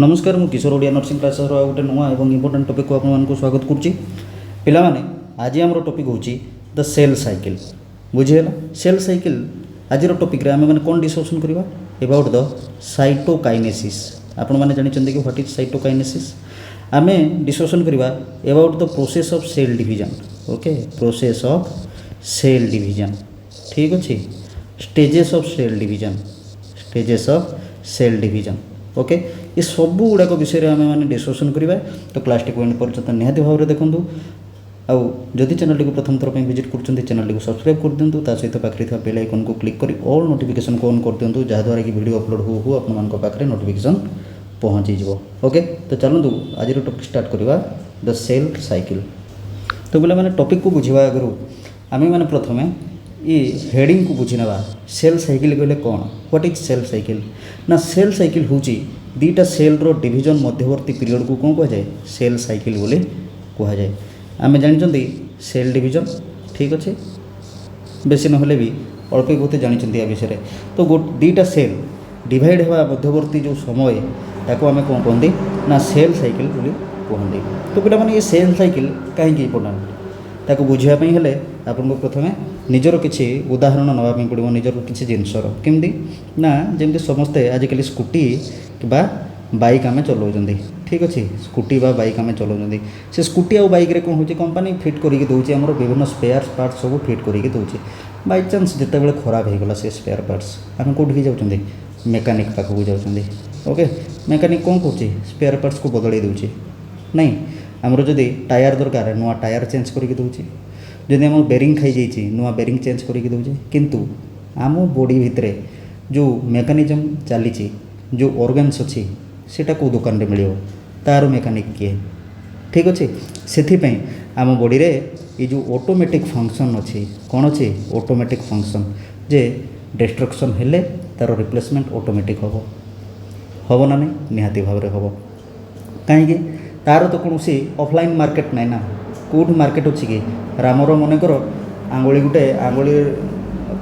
नमस्कार मु किशोर Odia nursing class गोटे नुआ और इंपोर्टां टपिक को आपको स्वागत करुच्ची पिलामाने आज आम टपिक हूँ द सेल साइकिल बुझीगला सेल साइकिल आज टपिक आम मैंने कौन डिस्कसन करवा एबाउट द साइटोकाइनेसिस आपण मैंने जानते कि व्हाट इज साइटोकाइनेसिस आम डिस्कसन करवा about the process of cell division okay process of cell division ठीक अच्छे stages of cell division okay ये सब गुड़ाक विषय आम मैंने डिस्कसन करवा तो क्लास टी एंड पर्यटन निहाती भाव में देखूँ आउ जदि चैनल को प्रथम थर विजिट कर चैनल को सब्सक्राइब कर दिंतु सहित पाखे बेल आइकन को क्लिक कर ऑल नोटिफिकेशन को ऑन कर दिंतु जहाँद्वारा कि वीडियो अपलोड हो आपके नोटिफिकेशन पहुँची ओके तो चलतु आज टॉपिक स्टार्ट करवा द सेल साइकिल तो बोले मैंने टॉपिक को बुझा आगु आम मैंने प्रथम ये हेडिंग को बुझी ना सेल साइकिल कहले कौन व्हाट इज सेल साइकिल ना सेल साइकिल हूँ दीटा सेल रो डिवीजन मध्यवर्ती पीरियड को कौन कहुए सेल साइकिल बोले कहुए आम जानते सेल डिवीजन ठीक अच्छे बेसी ना भी अल्प बहुत जानते या विषय तो दीटा सेल डिवाइड होगा मध्यवर्ती जो समय ताको आम कौन कहते ना सेल साइकिल बोली कहते तो पिला माने ये सेल साइकिल कहीं इम्पोर्टाट ताको बुझापी हेले आपको प्रथमे निजर किसी उदाहरण नापी पड़ो निजर किसी जिनसर केमती ना जमी समस्ते आजिकल स्कूटी बा बाइक आम चलाऊँ ठीक अच्छे स्कूटी बा बाइक आम चलाऊँ से स्कूटी आ बाइक रे कौन हो कंपनी फिट करके दूसरी आम विभिन्न स्पेयर पार्ट्स सब फिट करके दूसरी बाई चान्स जिते खराब होगला से स्पेयर पार्ट्स आम कौटी जाऊँ मेकानिक पाखक जाऊँ ओके मेकानिक कौन कौन स्पेयर पार्ट्स को बदल दूसरी नहीं आमर जदि टायर दरकार नुआ टायर चेंज करके दूसरी जदि आम बेरिंग खाई जाइए नुआ बेरिंग चेंज करके दूसरे किंतु आम बॉडी भितर जो मेकानिजम चली जो ऑर्गन्स अच्छी सेटा को दुकान रे मिलियो तार मेकानिक किए ठीक अच्छे से आम बॉडी रे ये जो ऑटोमेटिक फंक्शन अच्छी कौन अच्छे ऑटोमेटिक फंक्शन जे डिस्ट्रक्शन हेले तार रिप्लेसमेंट ऑटोमेटिक हम ना नहीं निहाती भाव में हम कहीं तार तो कौन सी ऑफलाइन मार्केट ना कौट मार्केट अच्छी कि रामर मनकर आंगुली गोटे आंगुली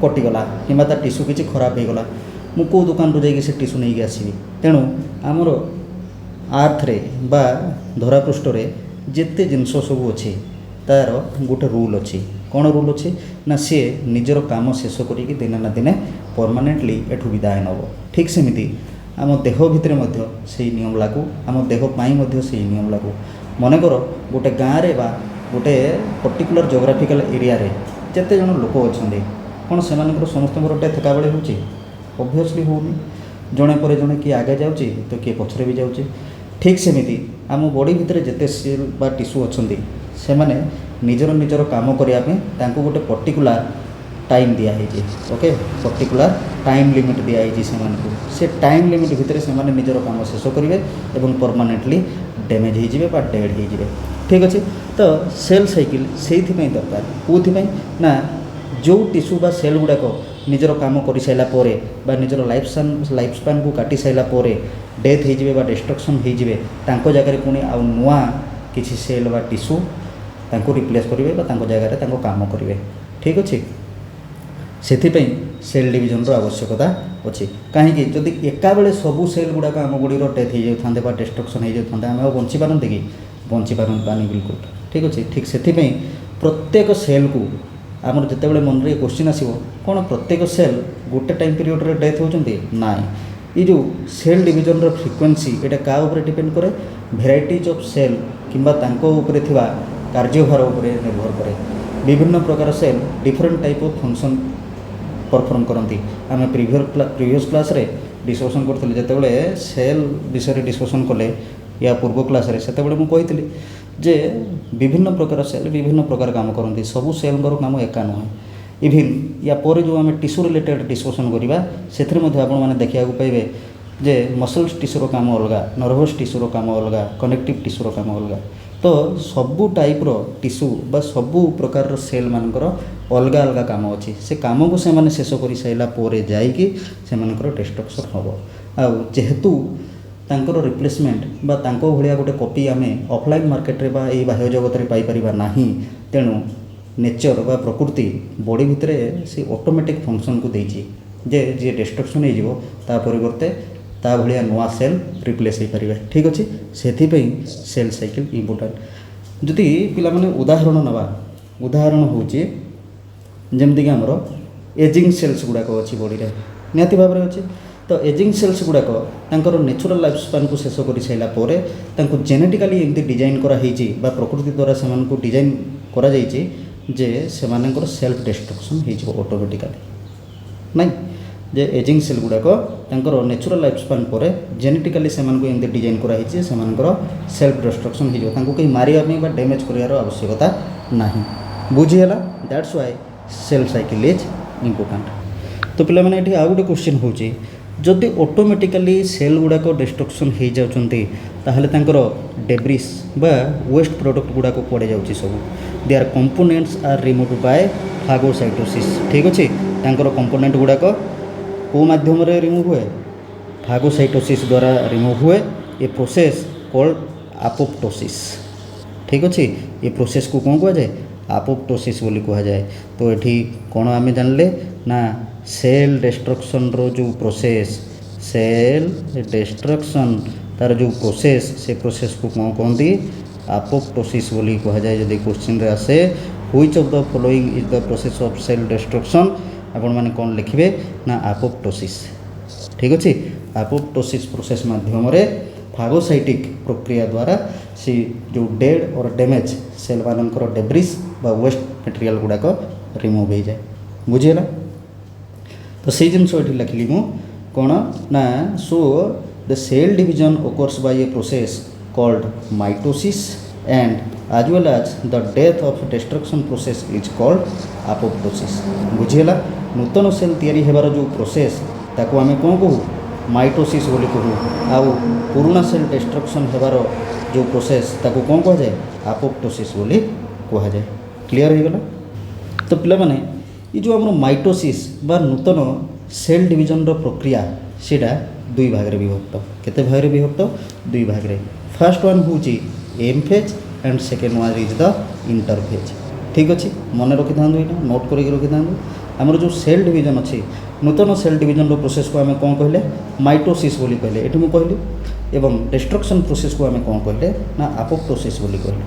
कटिगला कि टीसू किसी खराब होगला मु कौ दुकान रू जाइए टीसू नहीं आसवि तेणु आमर आर्थ रे बा धरापृष्ठ रे जिते जिनस सब अच्छी तार गोटे रूल अच्छी कौन रूल अच्छी ना सी निजर काम शेष करके दिने ना दिने परमानेंटली एठू विदाय नब ठीक सेमती आम देह भितर से नियम लागू आम देह पाई से नियम लागू मनकर गोटे गाँव रे बा गोटे पर्टिकुलर जोग्राफिकल एरिया रे जिते जन लोक अच्छा कौन से समस्त थका बेले हो ऑब्वियसली होनी जड़े पर जड़े किए आगे जाऊँगी तो किए पछरे भी जाऊँगी ठीक सेमती आम बॉडी भितर जिते सेल बा टिश्यू अच्छा से मैंने निजर निजर काम करने गोटे पर्टिकुलर टाइम दिखाई ओके पर्टिकुलर टाइम लिमिट दिखाई से टाइम लिमिट भितर से निजर काम शेष करेंगे और परमानेंटली डैमेज हो डेड हो ठीक अच्छे तो सेल साइकिल से दरकार कौन ना जो टिश्यू बा सेल गुड़ाक निजर काम कर सारापर बा निजर लाइफ स्पान को काटी सारापर डेथ हो डिस्ट्रक्शन हो जगह पुणी आउ नुआ किसी सेल बा टिश्यू रिप्लेस करेंगे जगह काम करेंगे ठीक अच्छे से सेल डिवीजन आवश्यकता अच्छी कहीं जदि एका बेले सबू सेल गुड़ाक आम बॉडी डेथ हो जाता डिस्ट्रक्शन हो जाता आम बंची पारते कि बंची पारनी बिल्कुल ठीक अच्छे ठीक से प्रत्येक सेल को आमर जिते बड़े मन में क्वेश्चन आसो कौन प्रत्येक सेल गोटे टाइम पीरियड रे डेथ होती ना ये जो सेल डिवीजन रो फ्रिक्वेंसी ये क्या ऊपर डिपेंड करे भेराइटीज ऑफ सेल किंबा तांको ऊपर थिबा कार्यभार ऊपर निर्भर करे विभिन्न प्रकार cell different type of function perform करती आम प्रीवियस क्लास रे डिस्कसन करते जिते सेल विषय डिस्कसन कले या पूर्व क्लास रे सेते मुझे कही जे विभिन्न प्रकार सेल विभिन्न प्रकार काम करती सबू सेल काम एका नुहे इभिन या पर जो आम टिश्यू रिलेटेड डिस्कसन करवा से आपने देखा पाइबे जे मसल्स टिश्यूर काम अलग नर्भस टिश्यूर काम अलग कनेक्टिव टिश्यूर काम अलग तो सबू टाइप्र टिश्यू बा सबू प्रकार सेल मानकर अलग अलग काम अच्छी से कम को से शेष कर सारापर जाइए डिस्ट्रक्शन हम आेतु तांकर रिप्लेसमेंट बा तांको भलिया गोटे कॉपी आम ऑफलाइन मार्केट रे बा ये बाह्य जगत रे पाई परिबा नाही तेणु नेचर बा प्रकृति बॉडी भितर से ऑटोमेटिक फंक्शन को देछि जे जे डिस्ट्रक्शन हो ता परिवर्ते ता भलिया नुआ सेल रिप्लेस हो पारे। ठीक अच्छे से सेल साइकिल इम्पोर्टाट। जदि पिला माने उदाहरण नवा उदाहरण हूँ जमतीक आमर एजिंग सेल्स गुड़ाक अच्छी बॉडी रे निहाती भाव में अच्छे। तो एजिंग सेल्स गुड़ाक तांकर नेचुरल लाइफ स्पान को शेष कर सारापर जेनेटिकाली एमती डिजाइन कराई प्रकृति द्वारा से डिजाइन करा जे सेमानकर सेल्फ डिस्ट्रक्शन हो ऑटोमेटिकली नाई जे एजिंग सेल गुड़ाक तांकर नेचुरल लाइफ स्पान पर जेनेटिकाली से एमती डिजाइन कराई सेमानकर सेल्फ डिस्ट्रक्शन हो कहीं मारिया डैमेज करार आवश्यकता नहीं। बुझीगला that's why cell cycle is important. तो पे मैंने आउ गोटे क्वेश्चन हो जदि ऑटोमेटिकली सेल गुड़ाक डिस्ट्रक्शन हो जाती डेब्रिस बा वेस्ट प्रोडक्ट गुड़ाक कड़े जाऊँगी सब there components are removed by phagocytosis. ठीक अच्छे कंपोनेंट गुड़ाक को माध्यम रिमूव हुए फागोसाइटोसिस द्वारा रिमूव हुए ये प्रोसेस कॉल्ड आपोप्टोसिस। ठीक अच्छे ये प्रोसेस को कौन कह जाए आपोप्टोसिस बोली कह जाए। तो ये कौन आम जानले ना सेल डिस्ट्रक्शन रो जो प्रोसेस सेल डिस्ट्रक्शन तार जो प्रोसेस से प्रोसेस को कौन कहती आपोप्टोसिस बोली कह जाए। जदि क्वेश्चन रे आसे which of the following is the process of cell destruction आपण माने कौन लिखिबे ना आपोप्टोसिस। ठीक अच्छे आपोप्टोसिस प्रोसेस माध्यम फागोसाइटिक प्रक्रिया द्वारा सी जो डेड और डैमेज सेल मानकर डेब्रिस बा वेस्ट मटेरियल गुड़ाक रिमूव हो जाए। बुझीगला तो से जिन लिखली मु कौन ना so the cell division occurs by a process called mitosis and as well as the death of destruction process is called apoptosis। बुझीगला नूतन सेल तैयारी हेबार जो प्रोसेस ताको आमे कौन कहू माइटोसिस बोली कहू आउ पुराना सेल डिस्ट्रक्शन हेबार जो प्रोसेस ताको कौन कह जाए आपोप्टोसिस बोली कह जाए। क्लियर हो गला। तो पिला माने ये जो आम माइटोसिस बा नूतन सेल डिविजन रो प्रक्रिया सेटा दुई भाग रे विभक्त। केते भाग रे विभक्त दुई भाग रे। फर्स्ट वन होची M phase and second one is the interphase. ठीक अच्छे मन रखी था नोट करके रखी था आमर जो सेल डिविजन अच्छी नूतन सेल डिविजन रो प्रोसेस को आम कौन कहले माइटोसिस बोली कहले ये मुझे कहली एवं डिस्ट्रक्शन प्रोसेस को आम कौन कहले ना आपोप्टोसिस बोली कहले।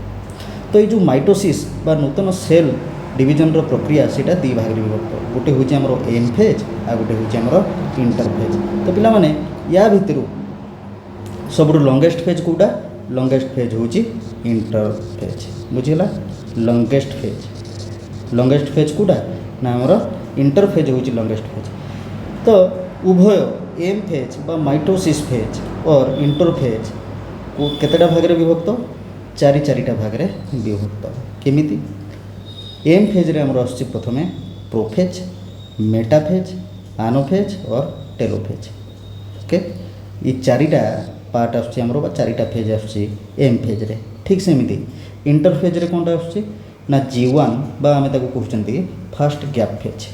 तो ये जो माइटोसिस बा नूतन सेल डिविजन रो प्रक्रिया सेटा दी भाग रे विभक्त गोटे हूँ आमर एम फेज आ गोटे हूँ आमर इंटरफेज। तो पिला माने या भितर सब लंगेस्ट फेज कौटा लंगेस्ट फेज हूँ इंटरफेज। बुझीगला लंगेस्ट फेज कौटा ना आमर इंटरफेज हूँ लंगेस्ट फेज। तो उभय एम फेज बा माइटोसिस फेज और इंटरफेज को केतेटा भाग रे विभक्त चारिटा भाग रे विभक्त। केमिति एम फेज रे आमर आसछि प्रथमे प्रोफेज मेटाफेज आनोफेज और टेलोफेज। ओके ये चारिटा पार्ट आसछि आमर बा चारिटा फेज आसछि एम फेज रे। ठीक सेमिति इंटरफेज रे कोनटा आसछि ना G1 बा आमे ताको कहउछन्ती फर्स्ट गैप फेज।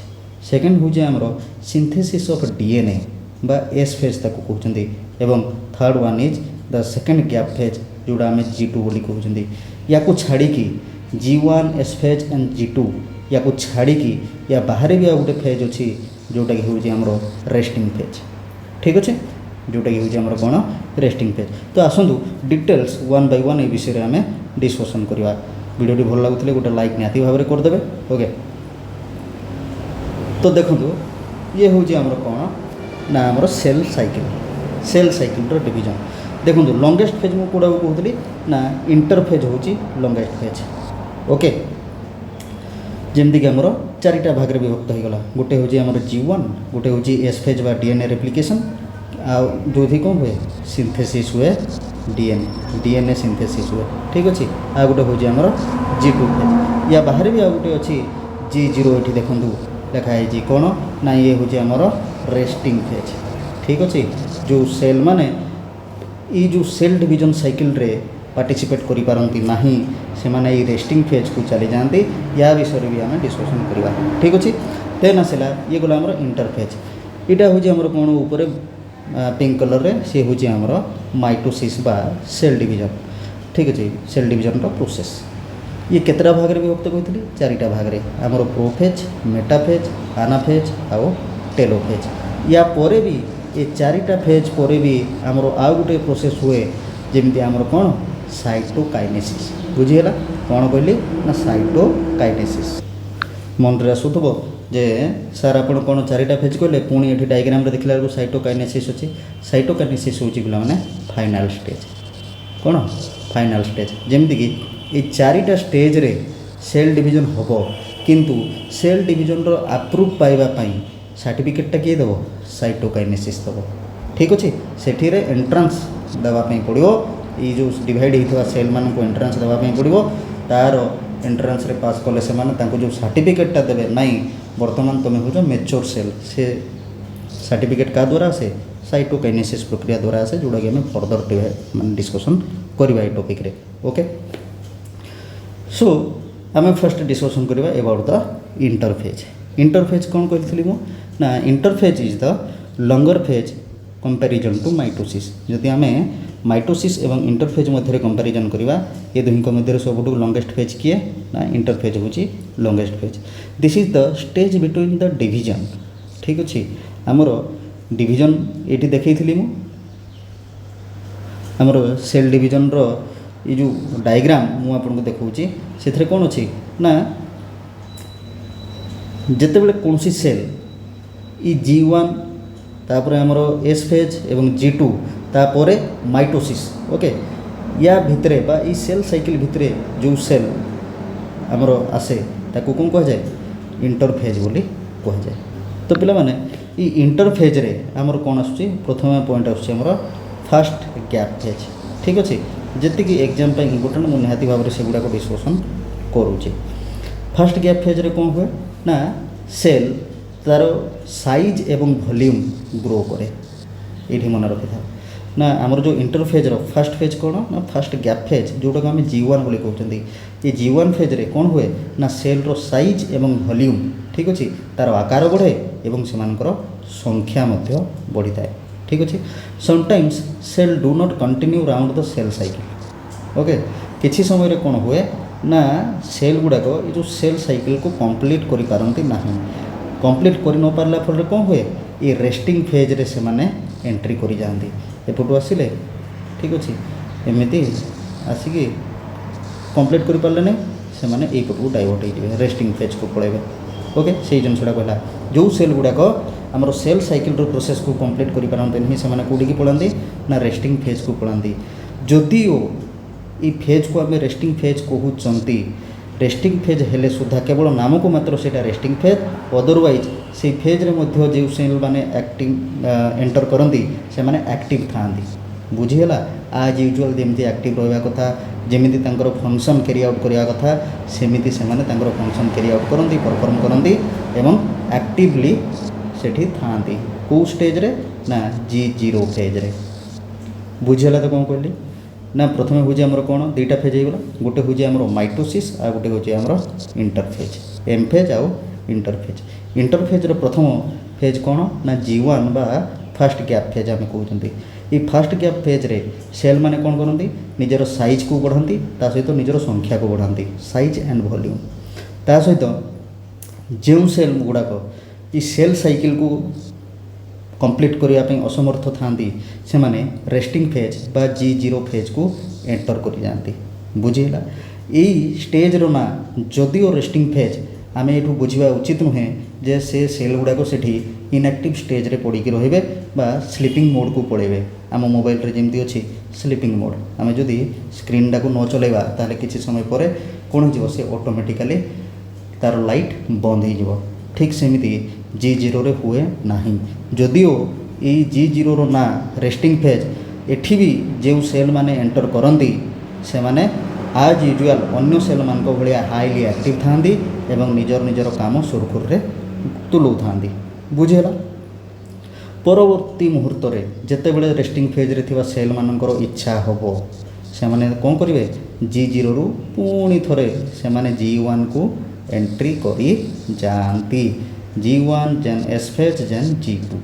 सेकेंड हूँ आमर सिंथेसिस ऑफ DNA बा एस फेज ताको कहउछन्ती एवं third one is the second gap phase जोड़ा आमे G2 बोली कहउछन्ती। या को छाड़ी की G1 S phase and G2 या को छाड़ी की या बाहर भी आ गोटे फेज अच्छी जोटा कि हूँ आमर रेस्टिंग फेज। ठीक अच्छे जोटा कि हूँ आमर कौन रेस्टिंग फेज। तो आसतु डिटेल्स वन बाय वन ये विषय में डिस्कसन करवा। वीडियो भल लगुले गोटे लाइक निहाती भाव में करदे। ओके तो देखो ये हूँ आमर कौन ना आमर सेल साइकिल डिविजन। देखो लंगेस्ट फेज मुझे कौटा कहती ना इंटरफेज हूँ लंगेस्ट फेज। ओके जमती कि आमर चारिटा भाग में विभक्त हो गला। गोटे हूँ आमर G1 गोटे हूँ एस फेज बा DNA रेप्लिकेशन जो कौन हुए सिंथेसिस हुए DNA सिंथेसिस हुए। ठीक अच्छे आ गोटे हूँ आमर G2 फेज या बाहर भी आ गोटे अच्छी G0 ये देखूँ लिखाई कौन ना ये हूँ आमर रेस्टिंग फेज। ठीक अच्छे जो सेल माने ये जो सेल डिविजन साइकिल रे पार्टिसिपेट करि पारंती नाही से माने ये रेस्टिंग फेज को चली जाती या विषय भी आम डिस्कसन करवा। ठीक अच्छे देन आसला ये गला आमर इंटरफेज। यहाँ हूँ आमर कौन ऊपर पिंक कलर रे सी हूँ आमर माइटोसिस बा सेल डिविजन। ठीक अच्छे सेल डिविजन प्रोसेस ये केतटा भाग में विभक्त कहती चारिटा भाग में आमर प्रोफेज मेटाफेज आनाफेज आउ टेलोफेज। या परे भी ये चारिटा फेज पर भी आमर आउ गोटे प्रोसेस हुए जमी आमर कौन साइटोकाइनेसिस बुझीगला कौन कहली ना साइटोकाइनेसिस मन रे आसुथब जे सार आप कौन चारिटा फेज कहले पुणी ये डायग्राम रे देखला बेलू साइटोकाइनेसिस अच्छी साइटोकाइनेसिस हूँ पिला माने फाइनाल स्टेज कौन फाइनाल स्टेज जमीक ये चारिटा स्टेज रे सेल डिवीजन हम किंतु सेल डिवीजन रो अप्रूव पाइबापी सर्टिफिकेटा किए देव साइटोकाइनेसिस दब ठीक अच्छे से एंट्रांस देवाई पड़ो ये जो डिवाइड होता सेल मान को एंट्रांस देवाई पड़ो तार एंट्रांस रे पास कले से जो सर्टिफिकेटा देवे नाई बर्तमान तुम हो मेच्योर सेल से सर्टिफिकेट क्या द्वारा आसे साइटोकाइनेसिस प्रक्रिया द्वारा आसे जोड़ा कि आम फर्दर मान डिस्कसन करवा ये टॉपिक रे ओके सो आम फर्स्ट डिस्कसन करवा अबाउट द इंटरफेज कौन कहती ना interphase is the longer phase comparison to mitosis जदि आम माइटोसिस एवं इंटरफेज मध्य कंपैरिजन करवा ये दुहिंक मध्य सबुठ लंगेस्ट फेज किए ना इंटरफेज हूँ longest phase this is the stage between the division ठीक अच्छे आमर डिवीजन ये देखी आमर सेल डिवीजन रो ये जो डायग्राम मुझे देखा से कौन अच्छी ना जिते बड़े कौन सी सेल ई G1 तापर आमर एस फेज एवं G2 तापर माइटोसिस ओके या भितरे बा ई सेल साइकिल भितरे जो सेल आमर आसे ताकू कौन कह जाए इंटरफेज बोली कह जाए तो पिला माने ई इंटरफेज रे आमर कौन आसुची प्रथम पॉइंट आसुची आमर फास्ट गैप फेज ठीक अच्छे जी एग्जाम पे इम्पोर्टेंट मुझे निहाती भाव में से गुड़ाक डिस्कसन करुचे फास्ट गैप फेज रे कौन हुए ना सेल तार साइज एवं वॉल्यूम ग्रो करे ये मन रखी था ना आमर जो इंटरफेज रो फास्ट फेज कौन ना फास्ट गैप फेज जोटा को आम G1 बोली कहते ये G1 फेज रे कौन हुए ना सेल रो साइज एवं वॉल्यूम ठीक अच्छे तार आकार बढ़े एवं सेमानकर संख्या मध्य बढ़ी थाए ठीक अच्छे sometimes cell do not continue round the cell cycle okay किसी समय कौन हुए ना सेल गुड़ाक ये जो सेल साइकिल को कंप्लीट करि पारंती नाही कंप्लीट करि न पारला फल कौन हुए ये रेस्टिंग फेज रे से माने एंट्री करि जांती एपटू आसिले ठीक अच्छे एमती आसिकी कंप्लीट करि पारले नहीं से माने एई पटू डाइवर्ट हो रेस्टिंग फेज को पळेबे ओके से जिनसटा कहला जो सेल गुड़ाक आमर सेल साइकिल प्रोसेस को कंप्लीट करि पारंती नहीं से माने कोडी की पळांती ना रेस्टिंग फेज को पळांती जदिओ ये फेज को आम रेस्टिंग फेज कहते रेस्टिंग फेज हेले सुधा केवल नाम को मात्र से रेस्टिंग फेज अदरवाइज से फेज रे मध्य जो सेल माने एक्टिव एंटर करती से माने एक्टिव था बुझीगला आज यूजुअल जमी एक्टिव रहा कथा जमी फंक्शन कैरी आउट करने कथा सेमिति से माने फंक्शन कैरी आउट करती परफॉर्म करती एवं एक्टिवली सेठी थांती कौ स्टेज रे ना G0 फेज रे बुझीगला तो कौन कहली ना प्रथम हूँ आमर कौन दुईटा फेज होगा गोटे हूँ आमर माइटोसिस आ गोटे हूँ आमर इंटरफेज एम फेज आउ इंटरफेज इंटरफेज प्रथम फेज कौन ना G1 बा फास्ट गैप फेज आम कहते ये फास्ट गैप फेज रे सेल माने कौन करती निजर साइज को बढ़ाती ता सहित निजर संख्या को बढ़ाती साइज एंड वॉल्यूम ता सहित जो सेल गुड़ाक ये सेल साइकिल को कंप्लीट करने असमर्थ था से माने रेस्टिंग फेज बा G0 फेज को एंटर कर जाती बुझीगला यही स्टेज रो ना जदिओ रेस्टिंग फेज आम ये बुझा उचित नुहे जे से सेल गुड़ाक से इनएक्टिव स्टेज रे पड़ी रे बा स्लीपिंग मोड को पड़े आम मोबाइल रे जमी अच्छी स्लीपिंग मोड आम जदि स्क्रीन टाक न चलेबा ताले किसी समय पर कौन हो से ऑटोमेटिकली तार लाइट बंद हो ठीक सेमिति G0 रे हुए नाही जदिओ ये G0 रो ना रेस्टिंग फेज एठी भी जो सेल माने एंटर करती से माने आज यूजुअल अन्य सेल मान भाया हाईली एक्टिव थांती एवं निजर निजर काम सुरखुर रे तुलौ थांती बुझेला परवर्ती मुहूर्त रे जेते बेले रेस्टिंग फेज रे थिबा सेल मानकर इच्छा होबो से माने कोन करिवे G0 रु पुणी थरे से माने G1 को एंट्री करी जानती G1 then S phase then G2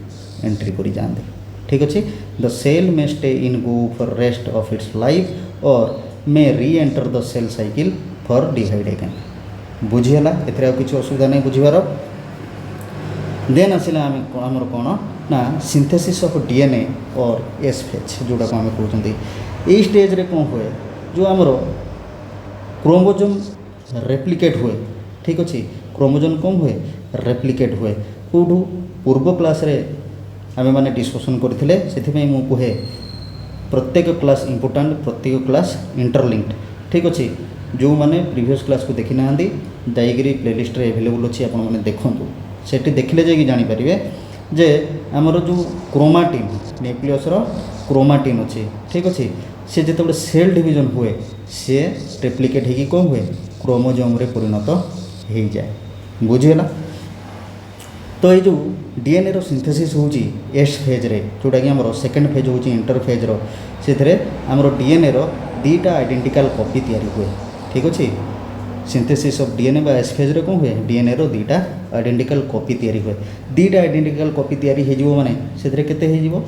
entry करी जानती ठीक अच्छे the cell may stay in go for rest of its life और may reenter the cell cycle for divide again बुझीगला एथरे किसी असुविधा नहीं बुझीबार देन आसिला आमर कौन ना सिंथेसिस ऑफ डीएनए और एस फेज जोटा को आम कहते यही स्टेज रे कौन हुए जो आमर क्रोमोजोम रेप्लिकेट हुए ठीक अच्छे क्रोमोजोम कौन हुए रेप्लिकेट हुए कौटू पूर्व क्लास रे आमे माने डिस्कशन करथिले सेथिमे मु कहे प्रत्येक क्लास इंपोर्टेंट प्रत्येक क्लास इंटरलिंक्ड ठीक अच्छे जो मैंने प्रीवियस क्लास को देखी ना जाइए प्लेलिस्ट रे अवेलेबल अच्छी आपण मैंने देखूँ सेठी देखले जाइए जानीपारे जे आमर जो क्रोमाटिन न्यूक्लियस क्रोमाटिन अच्छे ठीक अच्छे सी जो सेल डिवीजन हुए सी रेप्लिकेट होगी कौन हुए क्रोमोजोम रे परिणत हो जाए बुझीगला। तो ये जो डीएनए रो सिंथेसिस होची एस फेज रे जोटा कि हमरो सेकंड फेज होची इंटर फेज रो सेथरे हमरो डीएनए रो दीटा आइडेंटिकल कॉपी तैयारी हुए ठीक अच्छे सिंथेसिस ऑफ डीएनए बा एस फेज रे कौन हुए डीएनए रो दीटा आइडेंटिकल कॉपी तैयारी हुए दीटा आइडेंटिकल कॉपी तैयारी हे जिवो माने सेथरे केते हे जिवो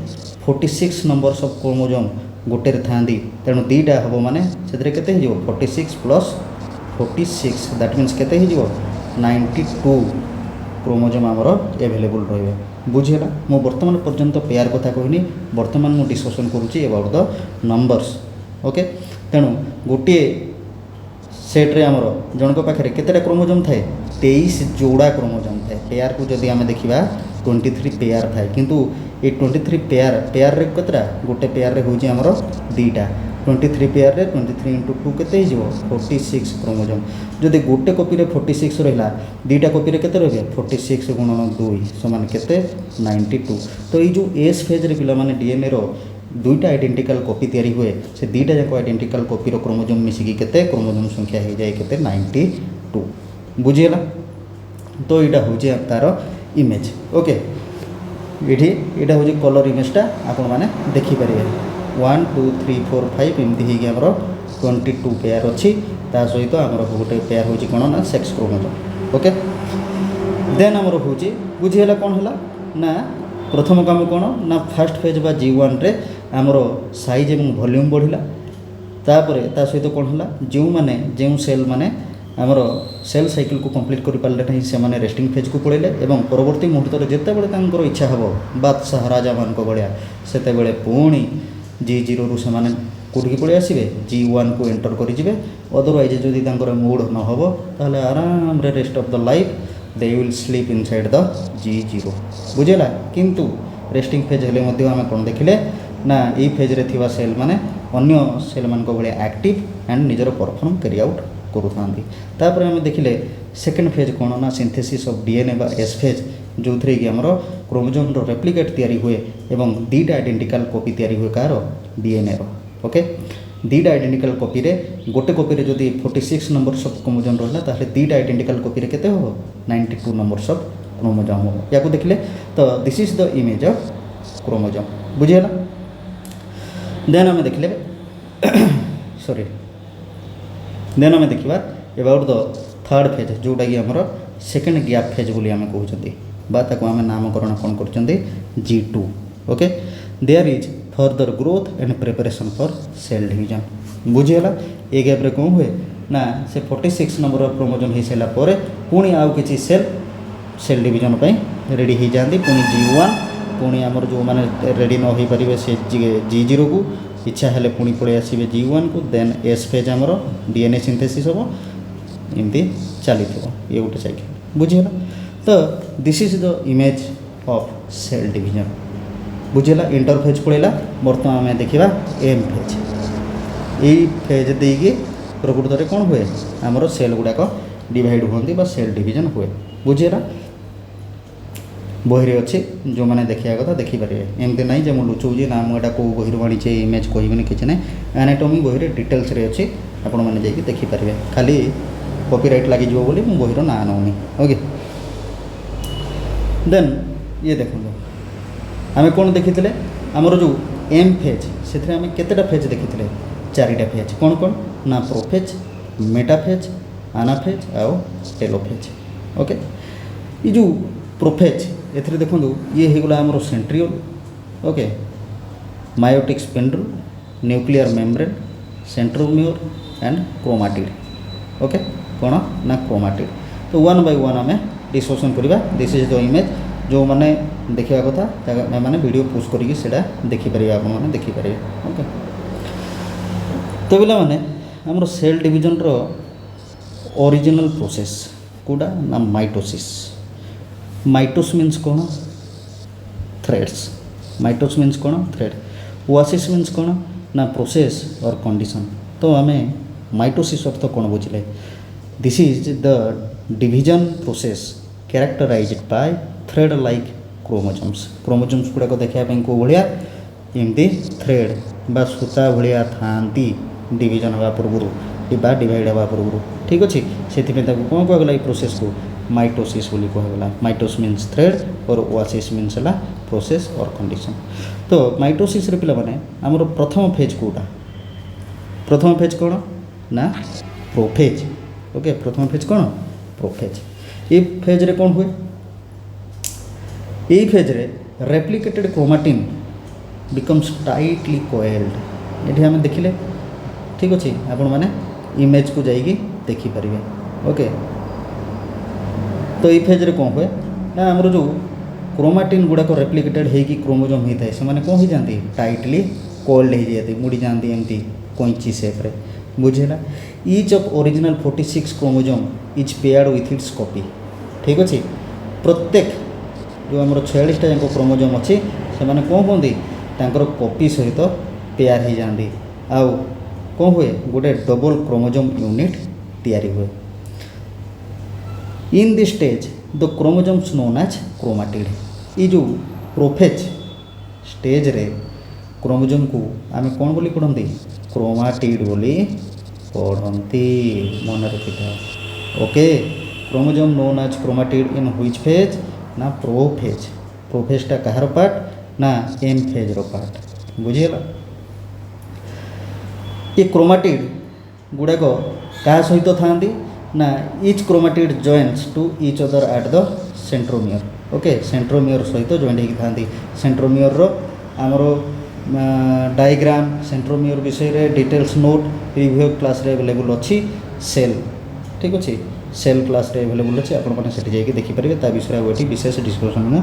46 नंबर्स ऑफ क्रोमोजोम गोटे रे थांदी तेणु दीटा हबो माने सेथरे केते हे जिवो 46 प्लस 46 दैट मीन्स केते हे जिवो 92 क्रोमोजोम आमर एवेलेबल रही बुझीगला। मु वर्तमान पर्यंत पेयर कथा कहनी वर्तमान मु डिस्कसन करुच्ची अबाउट द नंबर्स ओके तेणु गोटे सेट्रे आमर जनक पाखे केतेटा क्रोमोजोम थाए 23 जोड़ा क्रोमोजोम थाए पेयर को जदि आम देखा 23 पेयर थाए किंतु ये 23 पेयर रे केतरा गोटे पेयर रे होची आमर दीटा 23 पेयर रे 23 इंटू 2 केते हो 46 क्रोमोजोम जदि गोटे कॉपी रे 46 रहा दीटा कॉपी रे केते रहे 46 गुणन 2 समान केते 92। तो ये जो एस फेज रे पिला माने डीएनए रो दुईटा आइडेंटिकल कॉपी तैयारी हुए से दीटा जाक आइडेंटिकल कॉपी रो क्रोमोजोम मिसिकी केते क्रोमोजोम संख्या हो जाए केते 92 बुझीगला। तो यहाँ हूँ तार इमेज ओके ये यहाँ हूँ कलर इमेजटा आपण मैंने देखिपारे 1 2 3 4 5 एमती होमर 22 पेयर अच्छी ता सहित आमर गोटे पेयर हूँ कौन ना सेक्स क्रोमोजोम ओके देन आमर हूँ बुझीगला कौन है ना प्रथम काम कौन ना फास्ट फेज बा G1 रे आमर साइज और वॉल्यूम बढ़िला तापर ता सहित कौन है जो मैंने जो सेल माने आमर सेल साइकिल को कंप्लीट कर पारे ना से मैंने रेस्टिंग फेज को पड़े और परवर्त मुहूर्त जितेबाला इच्छा हे बादशाह राजा मान भाया से पुणी G0 रू से कौटी पलि आसवे G1 को एंटर करेंगे अदरवाइज जदि मूड न हो ताहले आराम रे rest of the life they will sleep inside the G0 बुझेगा किंतु रेस्टिंग फेज हेले आम कौन देखिले ना ये फेज रे थिबा सेल माने अन्य सेल मान भाया एक्टिव एंड निजर परफॉर्म कैरी आउट करूथांती तापर आम देखिले सेकेंड फेज कौन ना सिंथेसिस ऑफ डीएनए बा एस फेज जो थी कि आमर क्रोमोजोम रो रेप्लिकेट तैयारी हुए एवं दीटा आइडेंटिकल कॉपी तैयारी हुए कार डीएनए रो ओके दीटा आइडेंटिकल कॉपी रे गोटे कॉपी रे जदि 46 नंबर्स ऑफ क्रोमोजोम रहा ताहले दीटा आइडेंटिकल कॉपी रे केते हो 92 नंबर्स ऑफ क्रोमोजोम हो या को देखिले तो this is the image of chromosome बुझिगला। देन आम देखिले सॉरी देन आम देखा अबाउट द थर्ड फेज जोटा कि आमर सेकेंड गैप फेज बोली आम कहते आम नामकरण कौन कर G2 okay there is further growth and preparation for cell division बुझीगला। ए गैप रे कौन हुए ना से 46 नंबर क्रोमोजोम हो सारा पर पुणी आउ कि सेल डिवीजन रेडी हो जाती पुणी G1 पुणी आमर जो मैंने रेडी न हो पारे से G0 को इच्छा हेले पुणी पलि आसवे G1 को देन एस फेज आमर डीएनए सिंथेसिस हम एमती चली ये गोटे साइकिल बुझीगला। तो this is the image of cell division बुझीगला। इंटर फेज पड़ेगा बर्तमान आम देखा एम फेज यही फेज देकी प्रकृत में कौन हुए आमर सेल गुड़ाक डिवाइड हुए सेल डिवीजन हुए बुझीगला। बही अच्छे जो मैंने देखा कथा देखिपारे एमती ना जो मुझे लुचाऊँ ना मुझे कौ बही आनी इमेज कहबी किसी ना एनाटॉमी बही डिटेल्स रे अच्छी आपण मैंने जाकि देखिपारे खाली कॉपीराइट लगी बोली मु बहीर ना नौनी ओके। देन ये देखो आम कौन देखी आमर जो एम फेज से आम केतेटा फेज देखी चारिटा फेज कौन कौन ना प्रोफेज मेटाफेज आनाफेज आउ टेलोफेज ओके। ये जो प्रोफेज ए देखो ये होगला आमर centriole okay mitotic spindle nuclear membrane centromere and chromatid okay कौन ना क्रोमाटिड। तो वन बाय वन आम डिस्कसन करवा दिस इज द इमेज जो मैंने देखा कथा मैंने वीडियो पोस्ट करके सेटा देखिपारे आपण मैंने देखिपारे। ओके तो पिला माने हमर सेल डिवीजन रो ओरिजिनल प्रोसेस कोडा ना माइटोसिस। माइटोस मीन्स कौन थ्रेड्स। माइटोस मीन्स कौन थ्रेड। ओआसिस मीन्स कौन ना प्रोसेस और कंडीशन। तो आम माइटोसिस अर्थ कौन बुझे this is the division process characterized by thread like chromosomes. Chromosomes गुड़ाक देखापी कौ भाया एमती थ्रेड बा सूता भाया था डिवीजन हवा पूर्व बा डिवाइड हवा पूर्व। ठीक अच्छे से कौन कहगला प्रोसेस को माइटोसिस बोली कहगला। माइटोस मीन्स थ्रेड और ओआसिस मीन्स है प्रोसेस और कंडीशन। तो माइटोसिस रे पिला माने हमर प्रथम फेज कोटा। प्रथम फेज कौन ना प्रोफेज। ओके प्रथम फेज कौन प्रोफेज। ये फेज रे कौन हुए ये फेज रे रेप्लिकेटेड क्रोमाटिन बिकम्स टाइटली कोएल्ड। ये आम देखिले ठीक अच्छे आपण मैंने इमेज को जाइए देखिपारे। ओके तो ये फेज रे कौन हुए ना आमर जो क्रोमाटिन गुड़ाक रेप्लिकेटेड होगी क्रोमोजोम होता है से कौन हो जाती टाइटली कोल्ड हो जाती मुड़ी जाती एमती कैंची सेप्रे बुझेगा। Each of original 46 chromosome is paired with its copy. ठीक अच्छे प्रत्येक जो आम 46टा जाक क्रोमोजोम अच्छी से कौन कहते तांकर कॉपी सहित पेयर हो जाती आउ कौन हुए गोटे डबल क्रोमोजोम यूनिट तैयारी हुए। In this stage the chromosomes known as chromatid. ये जो प्रोफेज स्टेज रे क्रोमोजोम को आम कौन बोली पढ़ती क्रोमाटिड बोली पढ़ती मन रखी था। Okay chromosome known as chromatid in which phase ना प्रोफेज। प्रोफेजटा कहार पार्ट ना एम फेज रो पार्ट बुझीगला। ये क्रोमाटिड गुड़ाक क्या सहित था ना each chromatid joints to each other at the centromere. Okay centromere सहित जॉइंट होती था। सेंट्रोमियर रो आमर डायग्राम सेंट्रोमियर विषय रे डिटेल्स नोट प्रीवियस क्लास रे अवेलेबल अच्छी सेल। ठीक अच्छे सेल क्लास रे अवेलेबल अच्छे आपने जाकि देखिपारे ता विषय ये विशेष डिस्कसन मु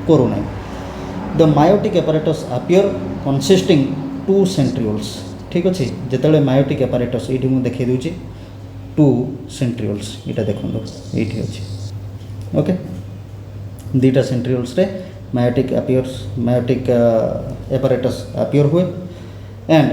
करूना। The mitotic apparatus appear consisting 2 centrioles. ठीक अच्छे जिते मायोटिक एपारेटस ये मुझे देखी दूची 2 सेंट्रियोल्स यहाँ देखो ये अच्छे। ओके दुईटा सेंट्रियोल्स रे mitotic appears mitotic apparatus appear हुए and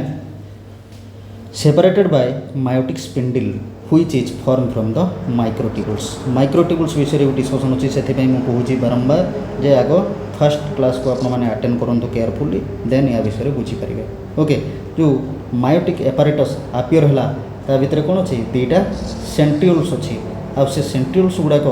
separated by mitotic spindle which is form from the microtubules. Microtubules विषय में डिस्कसन अच्छी से मुझे बारंबार जे आग फर्स्ट क्लास को आपने अटेंड करूँ केयरफुली देन या विषय बुझीपारे। ओके जो मायोटिक एपारेटस अपियर है ता भितर कौन अच्छी दुईटा सेंट्रियोल्स अच्छी आ से सेंट्रियोल्स गुड़ाक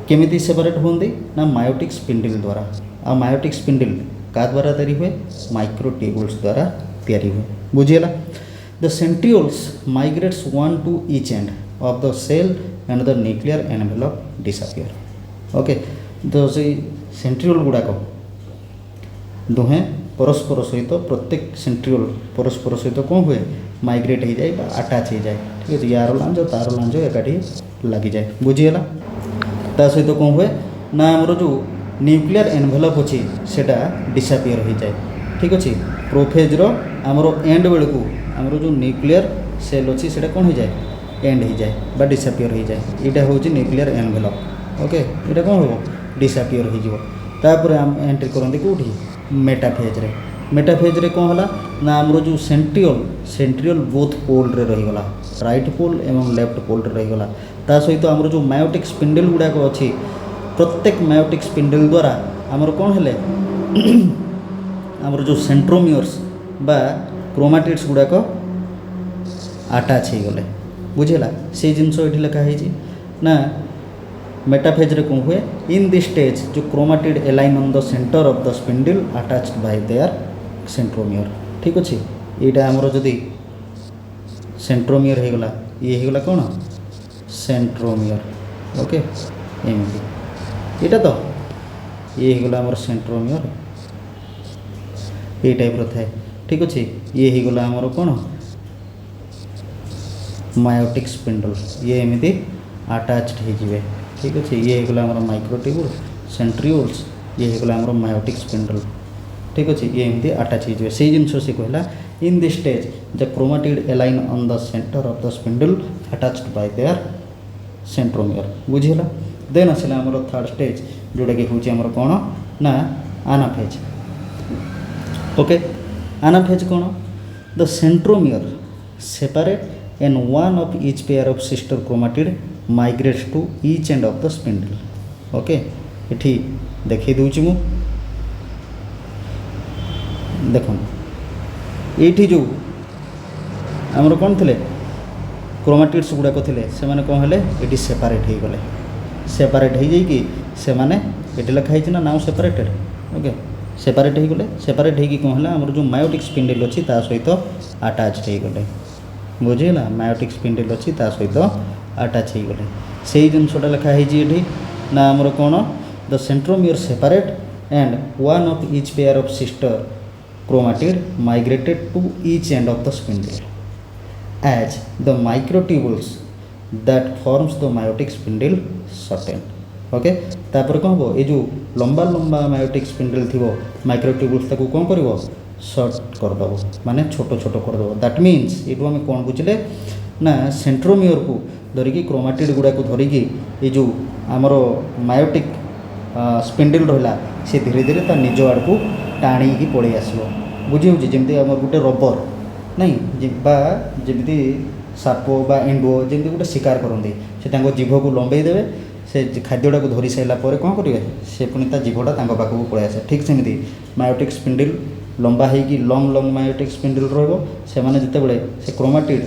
केमिति सेपरेट होती ना मायोटिक स्पिंडल द्वारा। आ मायोटिक स्पिंडल क्या द्वारा तैयारी हुए माइक्रोट्यूब्यूल्स द्वारा तैयारी हुए बुझीगला। The centrioles migrates one to each end of the cell and the nuclear envelope disappear. Okay तो से सेंट्रियोल गुड़ाक दुहे परस्पर सहित प्रत्येक सेंट्रियोल परस्पर सहित कौन हुए माइग्रेट हो जाए अटैच हो जाए। ठीक है यार लांज तार लांज एकाठी लगी जाए बुझीगला। ता सहित कौन हुए ना आमर जो न्यूक्लियर एनवेलप अच्छी सेटा डिसअपियर हो जाए। ठीक अच्छे प्रोफेज रो आमर एंड बेलू आमर जो न्यूक्लियर सेल अच्छी से कौन हो जाए एंड हो जाए बा डिसअपियर हो जाए। यहाँ हूँ न्यूक्लियर एनवेलप। ओके यहाँ कौन हो डिसअपियर हो आम एंट्री करते कौटी मेटाफेज रे। मेटाफेज रे कौन है ना आमर जो सेंट्रियोल बोथ पोल रे रहीगला राइट पोल एवं लेफ्ट पोल रे रहीगला। ता सहित आमर जो मायोटिक स्पिंडल गुड़ाक अच्छी प्रत्येक मायोटिक स्पिंडल द्वारा आमर कौन है आमर जो सेंट्रोमियर्स बा क्रोमाटिड्स गुड़ाक अटैच हो गले बुझेगा। से जिनस ये लिखाई ना मेटाफेज रे कौन हुए इन दिस स्टेज जो chromatid align on the center of the spindle attached by their centromere. ठीक अच्छे यहाँ आमर जदि सेंट्रोमियर हो गला ये हो गला कौन सेंट्रोमियर। ओके एमती यहाँ तो ये हो गला आमर सेंट्रोमियर ये टाइप थाए। ठीक अच्छे ये हो गला आमर कौन मायोटिक स्पिंडल ये एमती अटैच्ड हो। ठीक अच्छे ये हो गला आमर माइक्रोट्यूब्यूल सेंट्रियोल्स ये होगा आम मायोटिक स्पिंडल ठीक अच्छे ये एमती आटाच हो से जिन से कहला in this stage the chromatid align on the center of the spindle attached by their centromere बुझीला देन आसला आमर थर्ड स्टेज जोटा कि हूँ आमर कौन ना आनाफेज ओके आनाफेज कौन the centromere separate and one of each pair of sister chromatid migrates to each end of the spindle okay ये देखी दूची मु देखो ये जो आमर कौन थे क्रोमाटिड्स गुड़ाक थे से मैंने कौन है ये सेपारेट हो गले सेपारेट हो जाइए से मैंने ये लिखाई ना नाउ सेपारेटेड ओके सेपारेट हो गले सेपारेट हो कौन है आमर जो मायोटिक स्पिंडल अच्छी सहित आटाच हो गले बुझेगा मायोटिक स्पिंडल अच्छी सहित आटाच हो गले से जिनसा लिखाई ये ना आमर कौन the centromere separate and one of each pair of sister chromatid migrated to each end of the spindle as the microtubules that forms the meiotic spindle shorten okay तापर कौन हम ये जो लंबा लंबा मायोटिक स्पिंडल थी माइक्रोट्यूबुल्स ताको कौन कर सर्ट करदेव माने छोट छोट करदेव दैट मीन्स ये आम कौन बुझे ना सेंट्रोमियर को धरिकी क्रोमाटिड गुड़ा को धरिकी ये जो आमर मायोटिक स्पिंडल रहा सी धीरे धीरे ता निज आड़ को टाणी पलि आसो बुझे जमी आम गोटे रबर नहीं जमी साप बा एंडुओ जमी गोटे शिकार करते से जीभ को लंबे देवे से खाद्यटा को धरी सारापर कौन करेंगे से पुणी जीभटा पाखक पलि आसे ठीक सेमती मायोटिक स्पिंडल लंबा होगी लंग लंग मायोटिक स्पिंडल रोते से क्रोमाटिड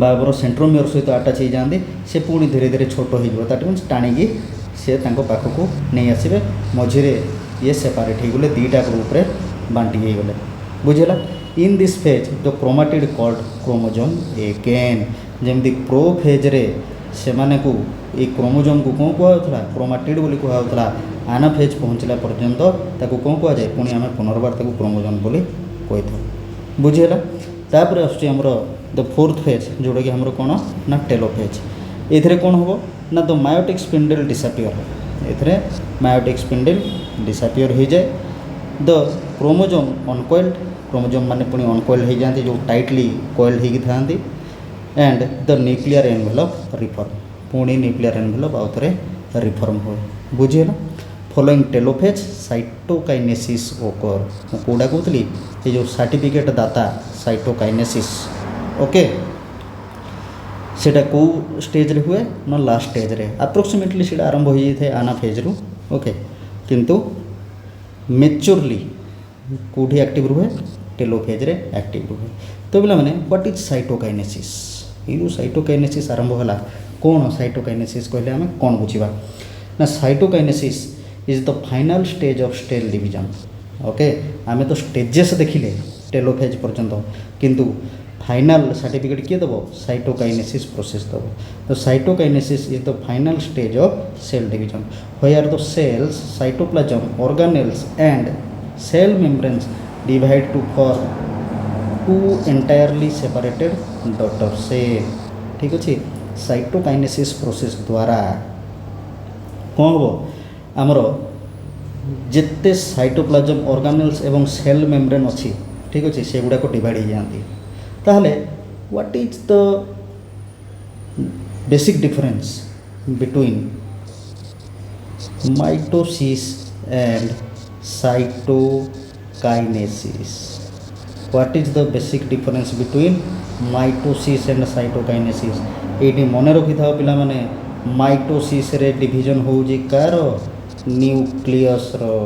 बाबर सेंट्रोमियर सहित आटाच हो जाती से पुणी धीरे धीरे छोट हो दैट मीन्स टाणी से पाखक नहीं आसवे मझे ये सेपारेट हो गले दीटा ग्रुप रे बांटी हो गले बुझेगा in this phase the chromatid called chromosome again जमी प्रो फेज रे से माने को ये क्रोमोजोम को कौन कहला क्रोमाटिड बोली कहला आना फेज पहुँचला पर्यंत ताको कौन कह जाए पुणी आम पुनर्बार ताको क्रोमोजोम बोली कही था बुझेगा तापर आमर द फोर्थ फेज जोटा कि आमर कौन ना टेलोफेज ये कौन हम ना द मायोटिक स्पिंडल डिसअपियर ये मायोटिक स्पिंडल डिसअपियर हो जाए द क्रोमोजोम अनकॉइल्ड क्रोमोजोम माने पुणी अनकॉइल्ड हो जाती जो टाइटली कॉइल्ड होगी था and the nuclear envelope reform पुणी न्यूक्लियर एनवेलप आउ थे रिफॉर्म हुए बुझेगा फॉलोइंग टेलोफेज साइटोकाइनेसिस ओकर कौटा कहती ये जो सर्टिफिकेट दाता साइटोकाइनेसिस ओके सेटा को स्टेज रे हुए ना लास्ट स्टेज रे अप्रोक्सीमेटली से आरंभ हो जाए आना फेज रु ओके किंतु मेच्योरली कौटी एक्टिव रुहे टेलोफेज रे एक्टिव रुहे तो पिला माने व्हाट इज साइटोकाइनेसिस ये जो साइटोकाइनेसिस आरंभ होला कौन साइटोकाइनेसिस कहले आम कौन बुझा ना cytokinesis is the final stage of cell division okay आम तो स्टेजेस देखिले टेलोफेज पर्यंत किंतु फाइनल सर्टिफिकेट किए दब साइटोकाइनेसिस प्रोसेस दब तो cytokinesis is the final stage of cell division where the cells cytoplasm organelles and cell membranes divide to form two entirely separated daughter cell ठीक अच्छे साइटोकाइनेसिस प्रोसेस द्वारा कौन हम आमर जिते साइटोप्लाज्म ऑर्गेनेल्स एवं सेल मेम्ब्रेन अच्छी ठीक अच्छे से गुड़ाक डिवाइड हो जाती ताहले what is the basic difference between mitosis and cytokinesis what is the basic difference between mitosis and cytokinesis ये मन रखी था पिला माने माइटोसिस रे डिवीजन होउजी कार न्यूक्लियस रो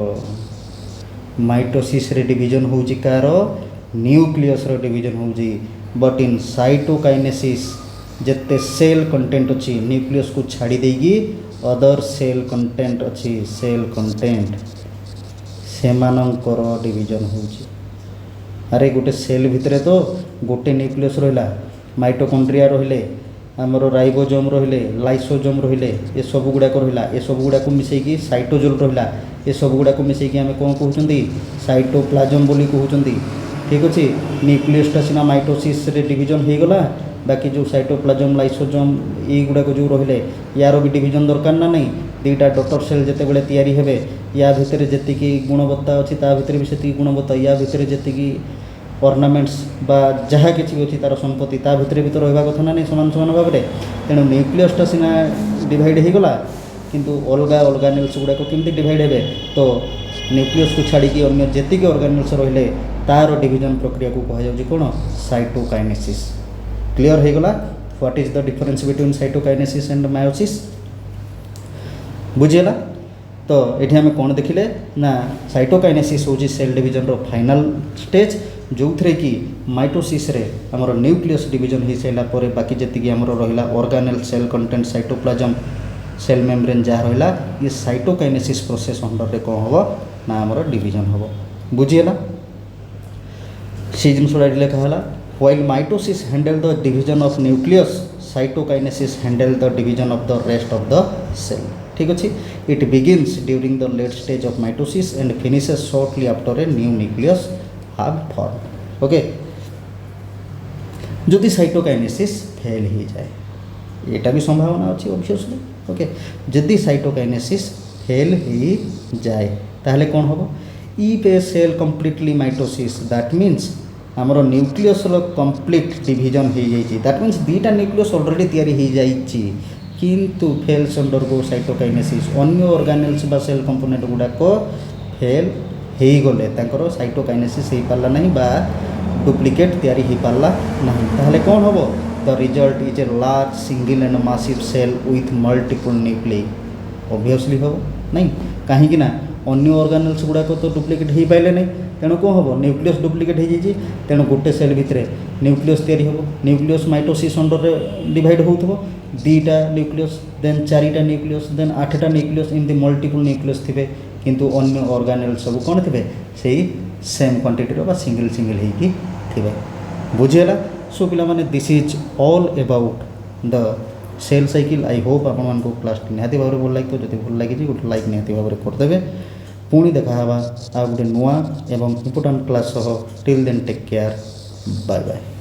माइटोसिस रे डिवीजन होउजी कार न्यूक्लियस रो डिवीजन होउजी बट इन साइटोकाइनेसिस जिते सेल कंटेंट अच्छी न्यूक्लियस को छाड़ी देगी अदर सेल कंटेंट अच्छी सेल कंटेंट सेमानंकर डिवीजन होउजी अरे गोटे सेल भितर तो गोटे न्यूक्लियस रहा माइटोकॉन्ड्रिया रहिले आमर राइबोजोम रहिले लाइसोजोम रहिले ये सब गुड़ाक रहा ये सब गुड़ाक मिसेकी साइटोजोल रहा ये सब गुड़ाक मिसेकी आम कौन कहते साइटोप्लाज्म बोली कहते ठीक अच्छे न्यूक्लियसटा सीना माइटोसिस रे डिवीजन हो गला बाकी जो साइटोप्लाजम लाइसोजोम युड़ाक जो रहिले यार भी डिविजन दरकार ना नहीं दुईटा डॉटर सेल जिते बड़े तैयारी हेबे या भितर जी गुणवत्ता अच्छी ता भितर भी से गुणवत्ता या भितर जी ऑर्नामेंट्स बा जहाँ किसी अच्छी तार संपत्ति ता भितर भी तो रहा कथा ना नहीं समान समान भाव में तेणु न्यूक्लियसटा सीना डिवाइड होगला किंतु अलग अलग ऑर्गेनेल्स गुड़ाक केमती डिवाइड हे तो न्यूक्लियस को छाड़ी अन्य जेतिक ऑर्गेनेल्स रहिले तार डिविजन प्रक्रिया को कहुच्छे कौन साइटोकाइनेसिस क्लियर होगला what is the difference between cytokinesis and meiosis बुझीगला तो ये आम कौन देखिले ना साइटोकाइनेसिस हूँ सेल डिविजन रो फाइनल स्टेज जो थे कि माइटोसिस रे हमर न्यूक्लियस डिविजन हो सारा पर बाकी जी आमर रहा organelle cell content cytoplasm cell membrane जहाँ रहा ये साइटोकाइनेसिस प्रोसेस अंडर रे कौन हम ना आमर डिविजन हम बुझीगला से जिनसा लिखाला while mitosis handle the division of nucleus cytokinesis handle the division of the rest of the cell ठीक अच्छे it begins during the late stage of mitosis and finishes shortly after a new nucleus have form okay जदि cytokinesis fail हो जाए यहाँ भी संभावना अच्छी obviously okay जदि साइटोकाइनेसिस फेल हो जाए ताहले कौन हम if a cell completely mitosis that means आमर न्यूक्लियस कंप्लीट डिविजन हो जाए दैट मीन्स दुईटा न्यूक्लियस ऑलरेडी तैयारी हो जाए किंतु फेल्स अंडर गो साइटोकाइनेसिस अन्य ऑर्गेनेल्स बा सेल कंपोनेंट गुड़ाक फेल हो गले तांकर साइटोकाइनेसिस हो पारला नहीं बा डुप्लिकेट तैयारी हो पारला नहीं ताहले कौन हम the result is a large single and massive cell with multiple nuclei obviously हम नहीं कहीं ना अन्य ऑर्गेनेल्स गुड़ाक तो डुप्लिकेट हो पाइले नहीं तेणु कौन हम न्यूक्लियस डुप्लिकेट हो जाए तेणु गोटे सेल भितर न्यूक्लियस तैयारी हम न्यूक्लियस माइटोसिस अंडर डिवाइड होथबो दुईटा न्यूक्लियस देन चारिटा न्यूक्लियस देन 8टा न्यूक्लियस एमती मल्टीपल न्यूक्लियस थे किंतु अन्य ऑर्गेनेल सब कौन थे से सेम क्वांटिटी बा सिंगल सिंगल होके बुझीगला सो पिला माने this is all about the cell cycle I hope आपण को क्लास निहाती भाव में भल लगे तो जब भल लगी गोटे लाइक निहाती भाव में करदे पुणी देखा आ गोटे नुआ एवं important class till then take care bye bye.